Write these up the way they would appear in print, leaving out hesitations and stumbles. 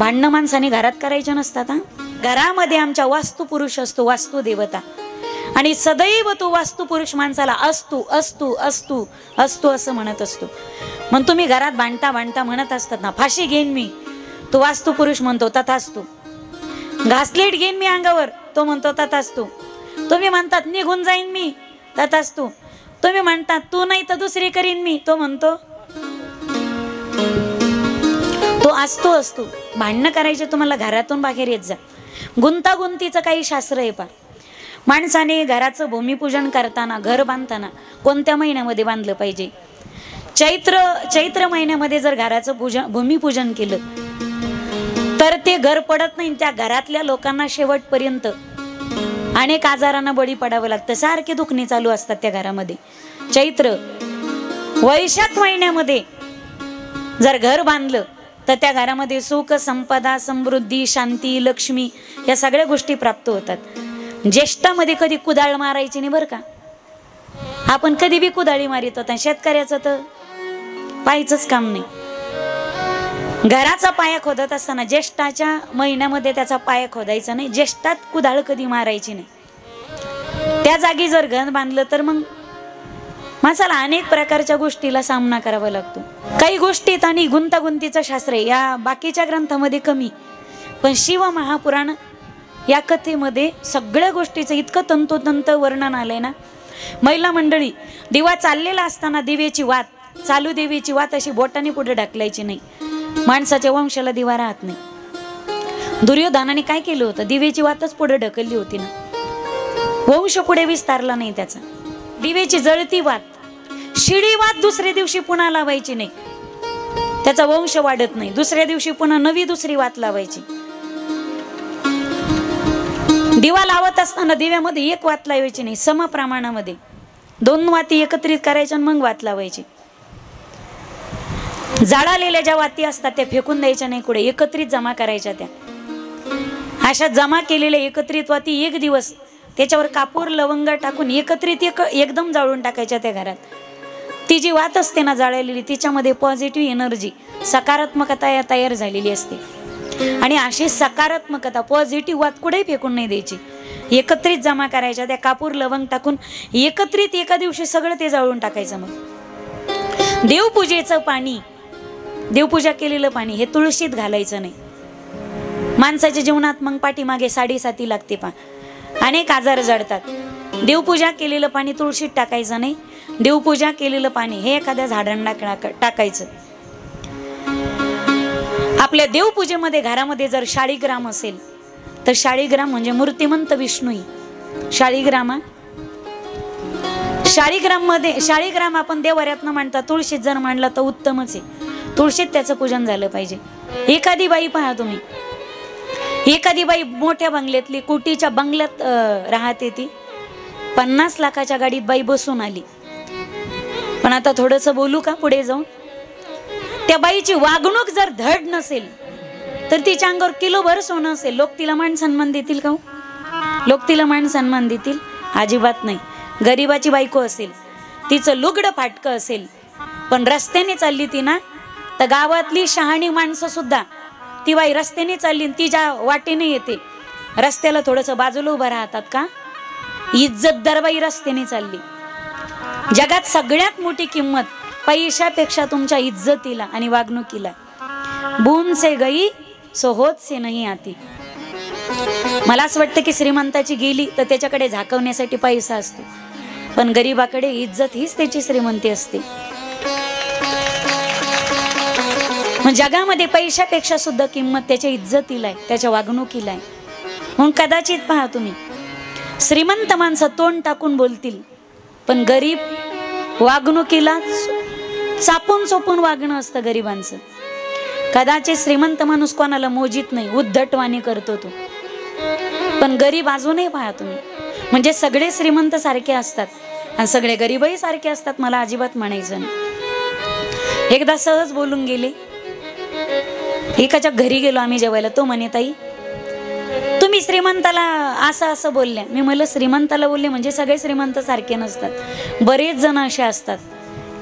भांडणं माणसाने घरात करायचे नसतात हा. घरामध्ये आमच्या वास्तू पुरुष असतो, वास्तू देवता, आणि सदैव तो वास्तू पुरुष माणसाला असतो असतो असतो असतो असं म्हणत असतो. मग तुम्ही घरात भांडता भांडता म्हणत असतात ना, फाशी घेईन मी, तो वास्तू पुरुष म्हणतो तथास्तु. घासलेट घेईन मी अंगावर, तो म्हणतो तथास्तु. तुम्ही म्हणतात निघून जाईन मी, तथास्तु. तुम्ही म्हणतात तू नाही तर दुसरी करीन मी, तो म्हणतो तो असतो असतो. भांडणं करायचे तुम्हाला घरातून बाहेर येत जा. गुंतागुंतीचं काही शास्त्र आहे पा. माणसाने घराचं भूमिपूजन करताना, घर बांधताना कोणत्या महिन्यामध्ये बांधलं पाहिजे? चैत्र महिन्यामध्ये जर घराचं भूमिपूजन केलं तर ते घर पडत नाही. त्या घरातल्या लोकांना शेवटपर्यंत अनेक आजारांना बळी पडावं लागतं. सारखे दुखणे चालू असतात त्या घरामध्ये. वैशाख महिन्यामध्ये जर घर बांधलं तर त्या घरामध्ये सुख, संपदा, समृद्धी, शांती, लक्ष्मी या सगळ्या गोष्टी प्राप्त होतात. ज्येष्ठामध्ये कधी कुदाळ मारायची नाही बरं का. आपण कधी बी कुदाळी मारित होता. शेतकऱ्याचं तर पाहायचंच काम नाही. घराचा पाया खोदत असताना ज्येष्ठाच्या महिन्यामध्ये त्याचा पाया खोदायचा नाही. ज्येष्ठात कुदाळ कधी मारायची नाही. त्या जागी जर घर बांधलं तर मग माणसाला अनेक प्रकारच्या गोष्टीला सामना करावा लागतो. काही गोष्टीत आणि गुंतागुंतीचं शास्त्र आहे, या बाकीच्या ग्रंथामध्ये कमी. पण शिव महापुराण या कथेमध्ये सगळ्या गोष्टीचं इतकं तंतोतंत वर्णन आलंय ना. महिला मंडळी, दिवा चाललेला असताना दिव्याची वात, चालू देवीची वात अशी बोटाने पुढे ढकलायची नाही. माणसाच्या वंशाला दिवा राहत नाही. दुर्योधनाने काय केलं होतं? दिव्याची वातच पुढे ढकलली होती ना. वंश पुढे विस्तारला नाही त्याचा. दिव्याची जळती वात, शिडी वात दुसऱ्या दिवशी पुन्हा लावायची नाही. त्याचा वंश वाढत नाही. दुसऱ्या दिवशी पुन्हा नवी दुसरी वात लावायची. दिवा लावत असताना दिव्यामध्ये एक वात लावायची नाही, सम प्रमाणामध्ये 2 वाती एकत्रित करायच्या आणि मग वात लावायची. जाळालेल्या ज्या वाती असतात त्या फेकून द्यायच्या नाही, कुठे एकत्रित जमा करायच्या. त्या अशा जमा केलेल्या एकत्रित वाती एक दिवस त्याच्यावर कापूर लवंग टाकून एकत्रित एकदम जाळून टाकायच्या त्या घरात. ती जी वात असते ना जाळलेली, तिच्यामध्ये पॉझिटिव्ह एनर्जी, सकारात्मकता या तयार झालेली असते. आणि अशी सकारात्मकता, पॉझिटिव्ह वात कुठेही फेकून नाही द्यायची. एकत्रित जमा करायच्या, त्या कापूर लवंग टाकून एकत्रित एका दिवशी सगळं ते जाळून टाकायचं. मग देवपूजेचं पाणी, देवपूजा केलेलं पाणी हे तुळशीत घालायचं नाही. माणसाच्या जीवनात मग पाठीमागे साडेसाती लागते पा. अनेक आजार जडतात. देवपूजा केलेलं पाणी तुळशीत टाकायचं नाही. देवपूजा केलेलं पाणी हे एखाद्या झाडांना टाकायचं. आपल्या देवपूजेमध्ये घरामध्ये जर शाळीग्राम असेल तर शाळीग्राम म्हणजे मूर्तिमंत विष्णू. शाळीग्राम आपण देवाऱ्यात न मांडता तुळशीत जर मांडला तर उत्तमच आहे. तुळशीत त्याचं पूजन झालं पाहिजे. एखादी बाई पहा तुम्ही, एखादी बाई मोठ्या बंगल्यातली, कोटीच्या बंगल्यात राहते, ती 50 लाखाच्या गाडीत बाई बसून आली. पण आता थोडस बोलू का पुढे जाऊन, त्या बाईची वागणूक जर धड नसेल तर तिच्या अंगावर किलोभर सोनं असेल, लोक तिला मान सन्मान देतील का? लोक तिला मान सन्मान देतील? अजिबात नाही. गरीबाची बायको असेल, तिचं लुगडं फाटकं असेल, पण रस्त्याने चालली ती ना, तर गावातली शहाणी माणसं सुद्धा, ती बाई रस्त्याने चालली, ती ज्या वाटेने येते रस्त्याला थोडंसं बाजूला उभं राहतात का? इज्जतदार बाई रस्त्याने चालली. जगात सगळ्यात मोठी किंमत पैशापेक्षा तुमच्या इज्जतीला आणि वागणुकीला. बून से गई सो होत से नाही आती. मला असं वाटतं की श्रीमंताची गेली तर त्याच्याकडे झाकवण्यासाठी पैसा असतो, पण गरीबाकडे इज्जत हीच त्याची श्रीमंती असते. जगामध्ये पैशापेक्षा सुद्धा किंमत त्याच्या इज्जतीला आहे, त्याच्या वागणुकीला आहे. म्हणून कदाचित पहा तुम्ही, श्रीमंत माणसं तोंड टाकून बोलतील, पण गरीब वागणुकीला चापून चोपून वागणं असतं गरीबांचं. कदाचित श्रीमंत माणूस कोणाला मोजित नाही, उद्धटवाणी करतो तो, पण गरीब अजूनही पहा तुम्ही, म्हणजे सगळे श्रीमंत सारखे असतात आणि सगळे गरीबही सारखे असतात मला अजिबात म्हणायचं नाही. एकदा सहज बोलून गेले, एकाच्या घरी गेलो आम्ही जेवायला. तो म्हणे, ताई तुम्ही श्रीमंताला असं असं बोलल्या. मी म्हणलं श्रीमंताला बोलले म्हणजे सगळे श्रीमंत सारखे नसतात. बरेच जण असे असतात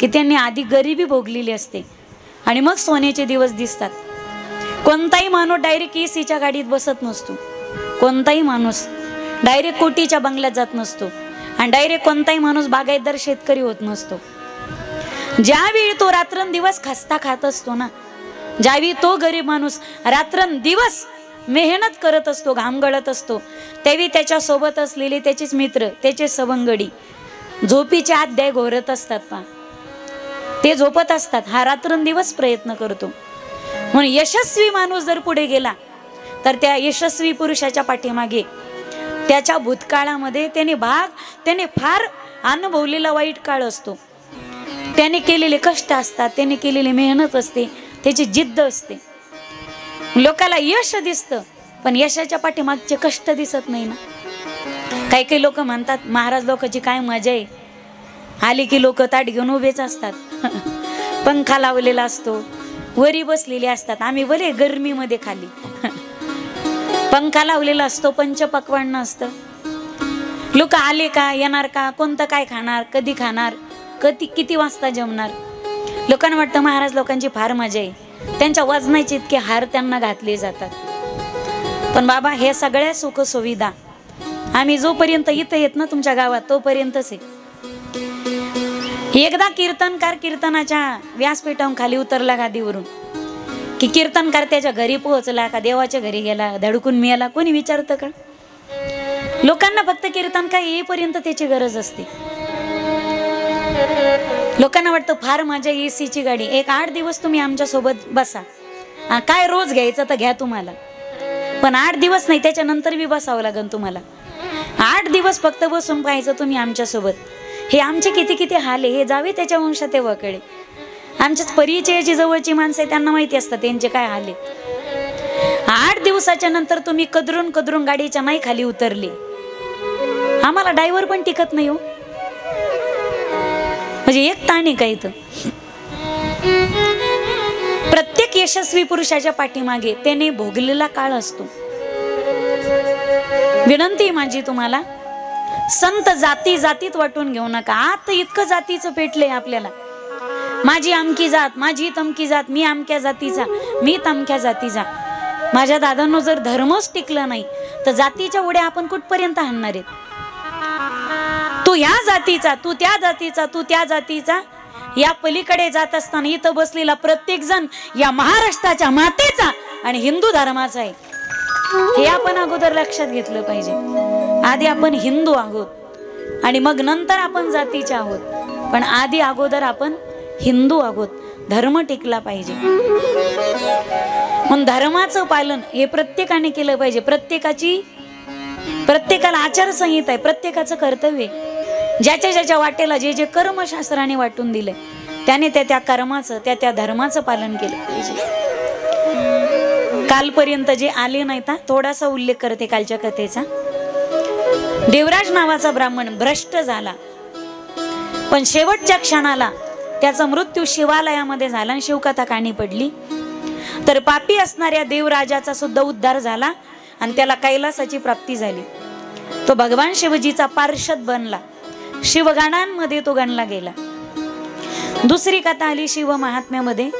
की त्यांनी आधी गरिबी भोगलेली असते आणि मग सोन्याचे दिवस दिसतात. कोणताही माणूस डायरेक्ट एसीच्या गाडीत बसत नसतो, कोणताही माणूस डायरेक्ट कोटीच्या बंगल्यात जात नसतो, आणि डायरेक्ट कोणताही माणूस बागायतदार शेतकरी होत नसतो. ज्यावेळी तो रात्रंदिवस खस्ता खात असतो ना, ज्यावेळी तो गरीब माणूस रात्रंदिवस मेहनत करत असतो, घाम गळत असतो, त्यावेळी त्याच्या सोबत असलेले त्याचेच मित्र, त्याचे सवंगडी झोपीचे अध्याय घोरत असतात पा, ते झोपत असतात. हा रात्रंदिवस प्रयत्न करतो. म्हणून यशस्वी माणूस जर पुढे गेला तर त्या यशस्वी पुरुषाच्या पाठीमागे त्याच्या भूतकाळामध्ये त्याने फार अनुभवलेला वाईट काळ असतो, त्याने केलेले कष्ट असतात, त्याने केलेली मेहनत असते, त्याची जिद्द असते. लोकाला यश दिसतं पण यशाच्या पाठीमागचे कष्ट दिसत नाही ना. काही काही लोक म्हणतात महाराज लोकांची काय मजा आहे, आली की लोक ताट घेऊन उभेच असतात, पंखा लावलेला असतो, वरी बसलेले असतात, आम्ही बरे गरमीमध्ये खाली पंखा लावलेला असतो, पंचपक्वान्न असतं. लोक आले का, येणार का, कोणतं काय खाणार, कधी खाणार, किती वाजता जमणार. लोकांना वाटतं महाराज लोकांची फार मजा आहे, त्यांच्या वजनाचे इतके हार त्यांना घातले जातात. पण बाबा हे सगळ्या सुख सुविधा आम्ही जोपर्यंत इथं येत ना तुमच्या गावात तोपर्यंतच आहे. एकदा कीर्तनकार कीर्तनाच्या व्यासपीठावरून खाली उतरला गादीवरून की कीर्तनकार त्याच्या घरी पोहोचला का देवाच्या घरी गेला, धडकून मिळाला, कोणी विचारतं का? लोकांना फक्त कीर्तनकार येईपर्यंत त्याची गरज असते. लोकांना वाटतं फार माझ्या एसीची गाडी, एक 8 दिवस तुम्ही आमच्या सोबत बसा, काय रोज घ्यायचं तर घ्या तुम्हाला, पण 8 दिवस नाही, त्याच्यानंतर बी बसावं लागेल तुम्हाला. 8 दिवस फक्त बसून पाहायचं तुम्ही आमच्या सोबत. हे आमचे किती किती हाल आहे हे जावे त्याच्या वंशात तेव्हाकडे. आमच्याच परिचयाची जवळची माणसं आहे, त्यांना माहिती असतं त्यांचे काय हाल आहे. 8 दिवसाच्या नंतर तुम्ही कदरून कदरून गाडीच्या नाही खाली उतरले, आम्हाला ड्रायव्हर पण टिकत नाही हो. म्हणजे एक ताण आहे का इथं. प्रत्येक यशस्वी पुरुषाच्या पाठीमागे त्याने भोगलेला काळ असतो. विनंती माझी तुम्हाला, संत जाती जातीत वाटून घेऊ नका. आता इतकं जातीचं पेटलंय आपल्याला, माझी अमकी जात, माझी तमकी जात, मी अमक्या जातीचा, मी तमक्या जातीचा. माझ्या दादांनो जर धर्मच टिकला नाही तर जातीच्या उड्या आपण कुठपर्यंत आणणार आहेत. तू ह्या जातीचा, तू त्या जातीचा, तू त्या जातीचा, या पलीकडे जात असताना इथं बसलेला प्रत्येक जण या महाराष्ट्राच्या मातेचा आणि हिंदू धर्माचा आहे, हे आपण अगोदर लक्षात घेतलं पाहिजे. आधी आपण हिंदू आहोत आणि मग नंतर आपण जातीचे आहोत, पण आधी अगोदर आपण हिंदू आहोत. धर्म टिकला पाहिजे. म्हणून धर्माचं पालन हे प्रत्येकाने केलं पाहिजे. प्रत्येकाला आचारसंहिता आहे, प्रत्येकाचं कर्तव्य. ज्याच्या ज्याच्या वाटेला जे जे कर्मशास्त्राने वाटून दिले त्याने त्या कर्माचं त्या धर्माचं पालन केलं पाहिजे. कालपर्यंत जे आले नाहीत ना, थोडासा उल्लेख करते कालच्या कथेचा. देवराज नावाचा ब्राह्मण भ्रष्ट झाला, पण शेवटच्या क्षणाला त्याचा मृत्यू शिवालयामध्ये झाला आणि शिवकथा कानी पडली. तर पापी असणाऱ्या देवराजाचा सुद्धा उद्धार झाला आणि त्याला कैलासाची प्राप्ती झाली. तो भगवान शिवजीचा पार्षद बनला, शिवगणांमध्ये तो गणला गेला. दुसरी कथा आली शिव महात्म्यामध्ये,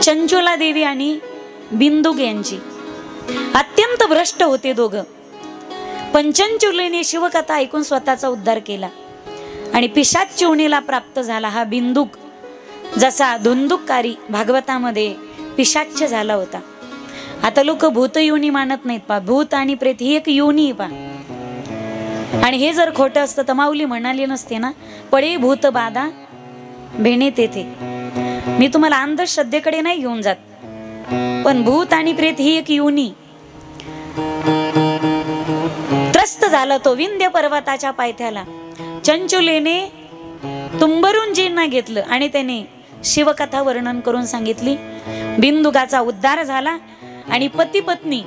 चंचुला देवी आणि बिंदुक यांची. अत्यंत भ्रष्ट होते दोघं, पण चंचुलेने शिवकथा ऐकून स्वतःचा उद्धार केला आणि पिशाच योनीला प्राप्त झाला. हा बिंदुक जसा धुंदुककारी भागवतामध्ये पिशाच झाला होता. आता लोक भूत योनी मानत नाहीत पा, भूत आणि प्रेत ही एक योनी पा. आणि हे जर खोटं असतं तर माऊली म्हणाली नसते ना, पडे भूत बाधा भेणे तेथे. मी तुम्हाला अंधश्रद्धेकडे नाही घेऊन जात, पण भूत आणि प्रेत ही एक योनी. त्रस्त झाला तो विंध्य पर्वताच्या पायथ्याला. चंचुलेने तुंबरुंजींना घेतलं आणि त्याने शिवकथा वर्णन करून सांगितली. बिंदुकाचा उद्धार झाला आणि पती पत्नी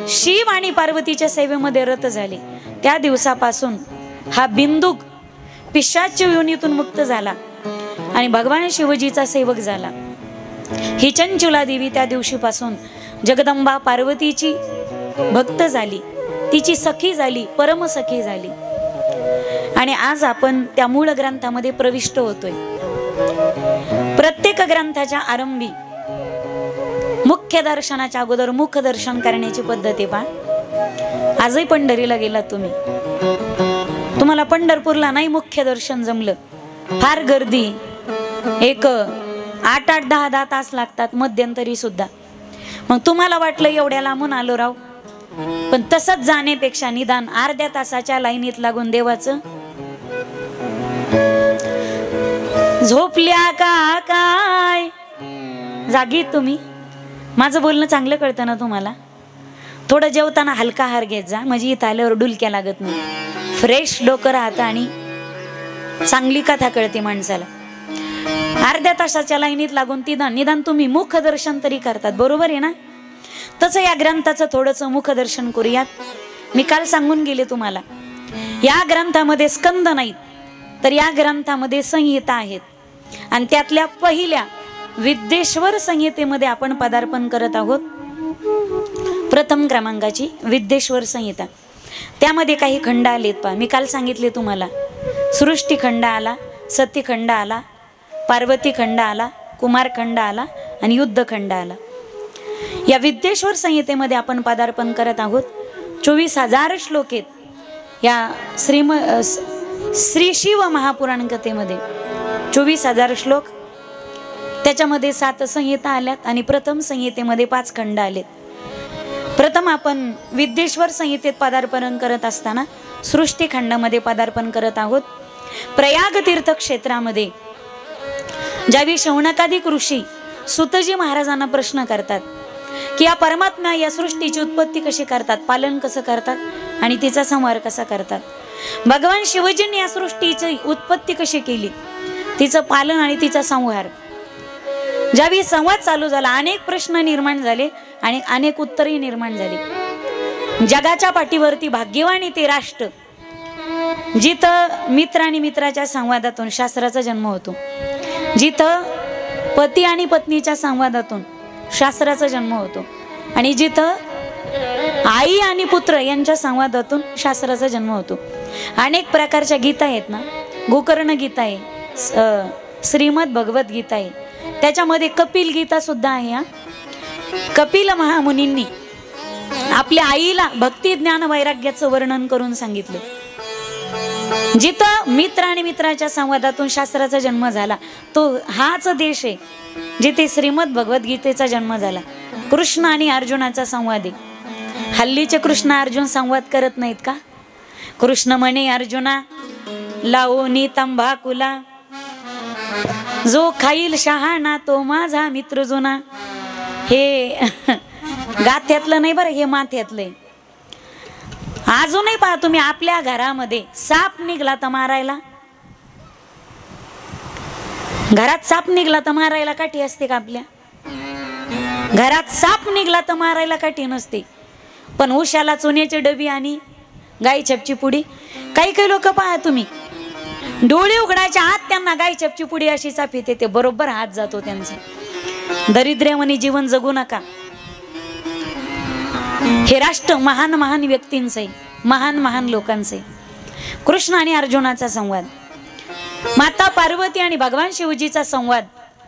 शिव आणि पार्वतीच्या सेवेमध्ये रत झाले. त्या दिवसापासून हा बिंदुक पिशाच योनीतून मुक्त झाला आणि भगवान शिवजीचा सेवक झाला. ही चंचुला देवी त्या दिवशीपासून जगदंबा पार्वतीची भक्त झाली, तिची सखी झाली, परमसखी झाली. आणि आज आपण त्या मूळ ग्रंथामध्ये प्रविष्ट होतोय. प्रत्येक ग्रंथाच्या आरंभी मुख्य दर्शनाच्या अगोदर मुख दर्शन करण्याची पद्धत आहे पहा. आजही पंढरीला गेलात तुम्ही, तुम्हाला पंढरपूरला नाही मुख्य दर्शन जमलं, फार गर्दी, एक 8-8, 10-10 तास लागतात मध्यंतरी सुद्धा. मग तुम्हाला वाटलं एवढ्या लांबून आलो राव, पण तसंच जाण्यापेक्षा निदान अर्ध्या तासाच्या लाईनीत लागून देवाचं झोपल्या का काय जागी तुम्ही. माझं बोलणं चांगलं कळतं ना तुम्हाला. थोडं जेवताना हलका आहार घेत जा, म्हणजे इथं आल्यावर डुलक्या लागत नाही, फ्रेश डोकं राहतं आणि चांगली कथा कळते माणसाला. अर्ध्या तासाच्या लाईनीत लागून निदान तुम्ही मुख दर्शन तरी करतात, बरोबर आहे ना. तसं या ग्रंथाचं थोडंसं मुख दर्शन करूयात. मी काल सांगून गेले तुम्हाला, या ग्रंथामध्ये स्कंद नाहीत, तर या ग्रंथामध्ये संहिता आहेत. आणि त्यातल्या पहिल्या विद्येश्वर संहितेमध्ये आपण पदार्पण करत आहोत. प्रथम क्रमांकाची विद्येश्वर संहिता. त्यामध्ये काही खंड आलेत पहा. मी काल सांगितले तुम्हाला, सृष्टी खंड आला, सती खंड आला, पार्वती खंड आला, कुमार खंड आला आणि युद्ध खंड आला. या विद्येश्वर संहितेमध्ये आपण पदार्पण करत आहोत. 24,000 श्लोक आहेत या श्री शिव महापुराण कथेमध्ये. 24,000 श्लोक, त्याच्यामध्ये 7 संहिता आल्यात आणि प्रथम संहितेमध्ये 5 खंड आलेत. प्रथम आपण विद्येश्वर संहितेत पदार्पण करत असताना सृष्टी खंडामध्ये पदार्पण करत आहोत. प्रयाग तीर्थ क्षेत्रामध्ये ज्यावेळी शौनकादिक ऋषी सुतजी महाराजांना प्रश्न करतात की या परमात्मा या सृष्टीची उत्पत्ती कशी करतात, पालन कसं करतात आणि तिचा संहार कसा करतात. भगवान शिवजींनी या सृष्टीची उत्पत्ती कशी केली, तिचं पालन आणि तिचा संहार. ज्यावेळी संवाद चालू झाला, अनेक प्रश्न निर्माण झाले आणि अनेक उत्तरही निर्माण झाली. जगाच्या पाठीवरती भाग्यवान ते राष्ट्र जिथं मित्र आणि मित्राच्या संवादातून शास्त्राचा जन्म होतो, जिथं पती आणि पत्नीच्या संवादातून शास्त्राचा जन्म होतो आणि जिथं आई आणि पुत्र यांच्या संवादातून शास्त्राचा जन्म होतो. अनेक प्रकारच्या गीता आहेत ना, गोकर्ण गीता आहे, श्रीमद भगवत गीता आहे, त्याच्यामध्ये कपिल गीता सुद्धा आहे. कपिल महामुनींनी आपल्या आईला भक्ती ज्ञान वैराग्याचं वर्णन करून सांगितलं. जिथं मित्र आणि मित्राच्या संवादातून शास्त्राचा जन्म झाला तो हाच देश आहे जिथे श्रीमद भगवद्गीतेचा जन्म झाला. कृष्ण आणि अर्जुनाचा संवाद आहे. हल्लीचे कृष्ण अर्जुन संवाद करत नाहीत का. कृष्ण म्हणे अर्जुना लावोनी तंबाखुला, जो खाईल शहाणा तो माझा मित्र जुना. हे गाथ्यातलं नाही बरं, हे माथ्यातलंय. अजूनही पहा तुम्ही, आपल्या घरामध्ये साप निघला तर मारायला, घरात साप निघला तर मारायला काठी असते का आपल्या घरात. साप निघला तर मारायला काठी नसते, पण उशाला चुन्याची डबी आणि गाई छपची पुडी. काही काही लोक पहा तुम्ही, डोळे उघडायच्या आत त्यांना गाई छपची पुडी अशी चाप येते, ते बरोबर हात जातो त्यांचा. दरिद्र्यावानी जीवन जगू नका. हे राष्ट्र महान महान व्यक्तींचं आहे, महान महान लोकांचं आहे. कृष्ण आणि अर्जुनाचा संवाद, माता पार्वती आणि भगवान शिवजीचा संवाद,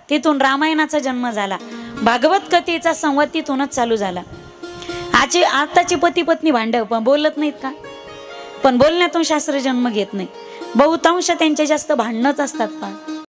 तिथून रामायणाचा जन्म झाला. भागवत कथेचा संवाद तिथूनच चालू झाला. आताची पती पत्नी भांडव पण बोलत नाहीत का, पण बोलण्यातून शास्त्र जन्म घेत नाही. बहुतांश त्यांचे जास्त भांडणच असतात पहा.